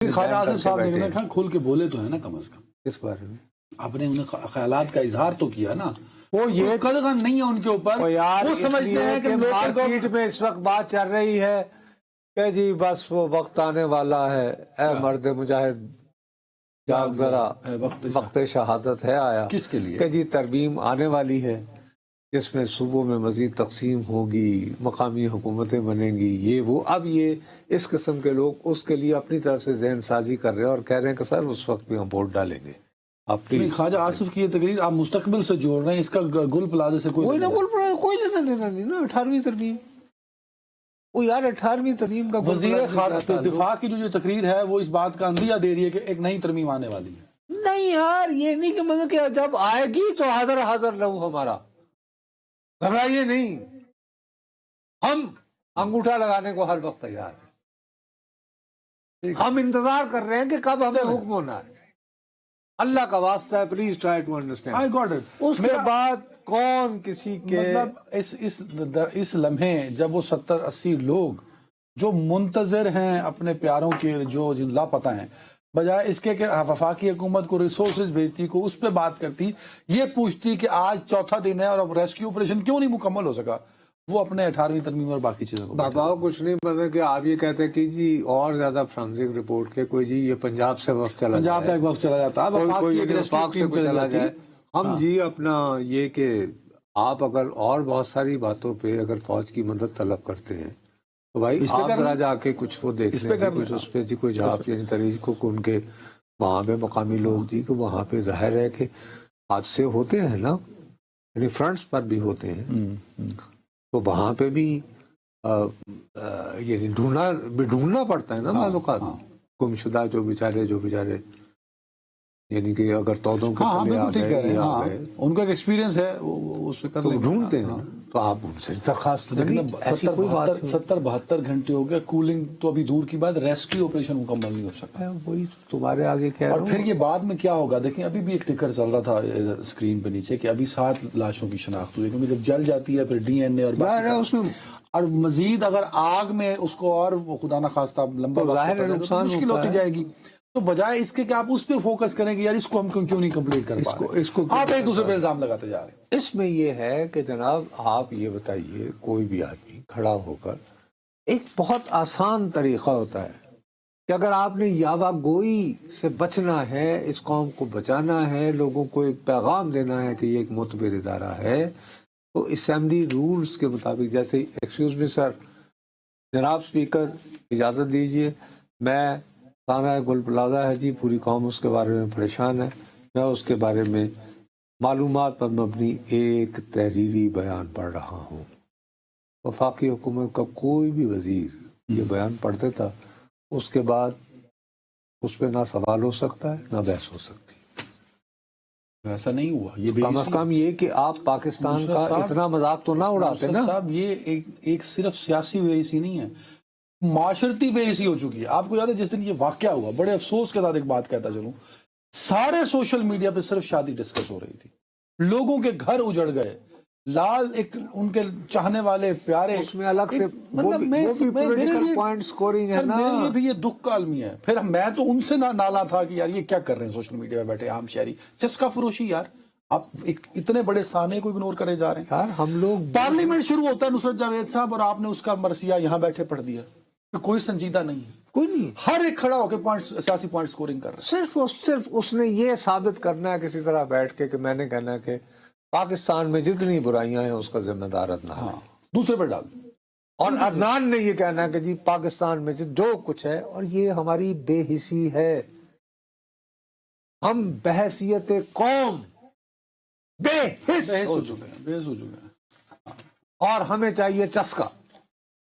خواجہ آصف صاحب نے کہا کھل کے بولے تو ہے نا کم از کم، اس بارے میں آپ نے انہیں خیالات کا اظہار تو کیا نا. وہ یہ قدغن نہیں ہے ان کے اوپر. وہ سمجھتے ہیں کہ مارکیٹ میں اس وقت بات چل رہی ہے کہ جی بس وہ وقت آنے والا ہے، اے مرد مجاہد جاگ ذرا، وقت شہادت ہے آیا. کس کے لیے؟ کہ جی ترمیم آنے والی ہے جس میں صوبوں میں مزید تقسیم ہوگی، مقامی حکومتیں بنیں گی، یہ وہ. اب یہ اس قسم کے لوگ اس کے لیے اپنی طرف سے ذہن سازی کر رہے ہیں اور کہہ رہے ہیں کہ سر اس وقت بھی ہم ووٹ ڈالیں گے. خواجہ آصف کی یہ تقریر آپ مستقبل سے جوڑ رہے ہیں، اس کا گل پلازے سے کوئی لینا دینا نہیں نا. 18ویں ترمیم، وہ یار 18ویں ترمیم کا وزیر دفاع کی جو تقریر ہے وہ اس بات کا اندیہ دے رہی ہے کہ ایک نئی ترمیم آنے والی ہے. نہیں یار، یہ نہیں کہ مطلب کہ جب آئے گی تو حاضر رہو. ہمارا گھبرائیے نہیں، ہم انگوٹھا لگانے کو ہر وقت تیار ہیں. ہم انتظار کر رہے ہیں کہ کب ہمیں حکم ہونا ہے. اللہ کا واسطہ ہے، please try to understand. I got it. اس کے بعد کون کسی کے مطلب اس لمحے جب وہ 70-80 لوگ جو منتظر ہیں اپنے پیاروں کے، جو جن لاپتہ ہیں، بجائے اس کے کہ وفاقی حکومت کو ریسورسز بھیجتی، کو اس پہ بات کرتی، یہ پوچھتی کہ آج چوتھا دن ہے اور اب ریسکیو آپریشن کیوں نہیں مکمل ہو سکا، وہ اپنے 18ویں ترمیم اور باقی چیزوں کو بابا کچھ نہیں پتا. کہ آپ یہ کہتے ہیں کہ جی اور زیادہ فرانسک رپورٹ کے کوئی جی یہ پنجاب سے وقت چلا پنجاب کا ایک وقت چلا جاتا ہے، وفاق سے کوئی چلا جائے. ہم جی اپنا یہ کہ آپ اگر اور بہت ساری باتوں پہ اگر فوج کی مدد طلب کرتے ہیں تو بھائی آپ ذرا جا کے کچھ وہ دیکھ لیں، کچھ اس پہ جی کوئی جاب یعنی طریق کو ان کے وہاں پہ مقامی لوگ جی کہ وہاں پہ ظاہر ہے کہ حادثے ہوتے ہیں نا، یعنی فرنٹس پر بھی ہوتے ہیں، تو وہاں پہ بھی یعنی ڈھونڈنا پڑتا ہے نا بعض اوقات. گم شدہ جو بیچارے یعنی کہ اگر تودوں کے تلے آ گئے، ان کا ایک ایکسپیرینس ہے، اس پہ کر لیں، ڈھونڈتے ہیں. تو آپ ان سے درخواست کریں. 70-72 گھنٹے ہو گئے، کولنگ تو ابھی دور کی بات، ریسکیو آپریشن مکمل نہیں ہو سکا. وہی تمہارے آگے کہہ رہا ہوں. اور پھر یہ بعد میں کیا ہوگا دیکھیں، ابھی بھی ایک ٹکر چل رہا تھا اسکرین پہ نیچے کہ ابھی 7 لاشوں کی شناخت ہوئی، کیونکہ جب جل جاتی ہے پھر ڈی این اے اور مزید اگر آگ میں اس کو اور خدا نخواستہ لمبا وقت مشکل ہوتی جائے گی. تو بجائے اس کے کہ آپ اس پہ فوکس کریں کہ یار اس کو ہم کیوں نہیں کمپلیٹ کر پا رہے ہیں، آپ ایک دوسرے پہ الزام لگاتے جا رہے ہیں. اس میں یہ ہے کہ جناب آپ یہ بتائیے، کوئی بھی آدمی کھڑا ہو کر ایک بہت آسان طریقہ ہوتا ہے کہ اگر آپ نے یاوہ گوئی سے بچنا ہے، اس قوم کو بچانا ہے، لوگوں کو ایک پیغام دینا ہے کہ یہ ایک معتبر ادارہ ہے، تو اسمبلی رولز کے مطابق، جیسے ایکسکیوز می سر، جناب اسپیکر اجازت دیجئے، میں تھانہ گل پلازہ ہے جی، پوری قوم اس کے بارے میں پریشان ہے، میں اس کے بارے میں معلومات پر مبنی ایک تحریری بیان پڑھ رہا ہوں. وفاقی حکومت کا کوئی بھی وزیر یہ بیان پڑھ دیتا، اس کے بعد اس پہ نہ سوال ہو سکتا ہے نہ بحث ہو سکتی. ایسا نہیں ہوا. یہ کم از کم یہ کہ آپ پاکستان کا اتنا مذاق تو نہ اڑاتے نا صاحب. یہ ایک صرف سیاسی بے حسی نہیں ہے، معاشرتی بے حسی ہو چکی ہے. آپ کو یاد ہے جس دن یہ واقعہ ہوا، بڑے افسوس کے ساتھ ایک بات کہتا چلوں، سارے سوشل میڈیا پہ صرف شادی ڈسکس ہو رہی تھی، لوگوں کے گھر اجڑ گئے، لال ایک ان کے چاہنے والے پیارے، اس میں الگ سے مطلب میرے لیے بھی یہ دکھ کا عالمی ہے. پھر میں تو ان سے نالا تھا کہ یار یہ کیا کر رہے ہیں سوشل میڈیا پہ بیٹھے عام شہری، چسکا فروشی. یار آپ اتنے بڑے سانے کو اگنور کرے جا رہے ہیں. یار ہم لوگ پارلیمنٹ شروع ہوتا ہے نصرت جاوید صاحب اور آپ نے اس کا مرثیہ یہاں بیٹھے پڑھ دیا کہ کوئی سنجیدہ نہیں ہے، کوئی نہیں، ہر ایک کھڑا ہو کے سیاسی پوائنٹ سکورنگ کر رہا ہے. صرف اس نے یہ ثابت کرنا ہے کسی طرح بیٹھ کے کہ میں نے کہنا ہے کہ پاکستان میں جتنی برائیاں ہیں اس کا ذمہ دار عدنان ہے، دوسرے پر ڈال دیں. اور عدنان نے یہ کہنا ہے کہ جی پاکستان میں جو کچھ ہے، اور یہ ہماری بے حسی ہے. ہم بحیثیت قوم بے حس ہو چکے ہیں اور ہمیں چاہیے چسکا.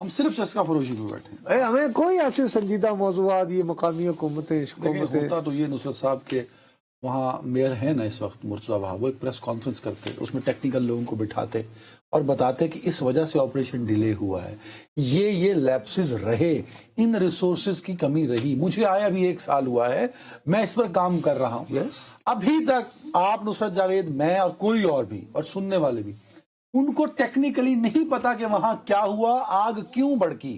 ہم صرف چسکا فروشی پہ بیٹھے ہیں. ہمیں کوئی ایسے سنجیدہ موضوعات، یہ مقامی حکومتیں ہوتا تو یہ نصرت صاحب کے وہاں میئر ہیں نا اس وقت مرتضیٰ وہاں، وہ ایک پریس کانفرنس کرتے، اس میں ٹیکنیکل لوگوں کو بٹھاتے اور بتاتے کہ اس وجہ سے آپریشن ڈیلے ہوا ہے، یہ لیپسز رہے، ان ریسورسز کی کمی رہی. مجھے آیا بھی 1 سال ہوا ہے، میں اس پر کام کر رہا ہوں. ابھی تک آپ نصرت جاوید، میں اور کوئی اور بھی، اور سننے والے بھی، ان کو ٹیکنیکلی نہیں پتا کہ وہاں کیا ہوا، آگ کیوں بھڑکی.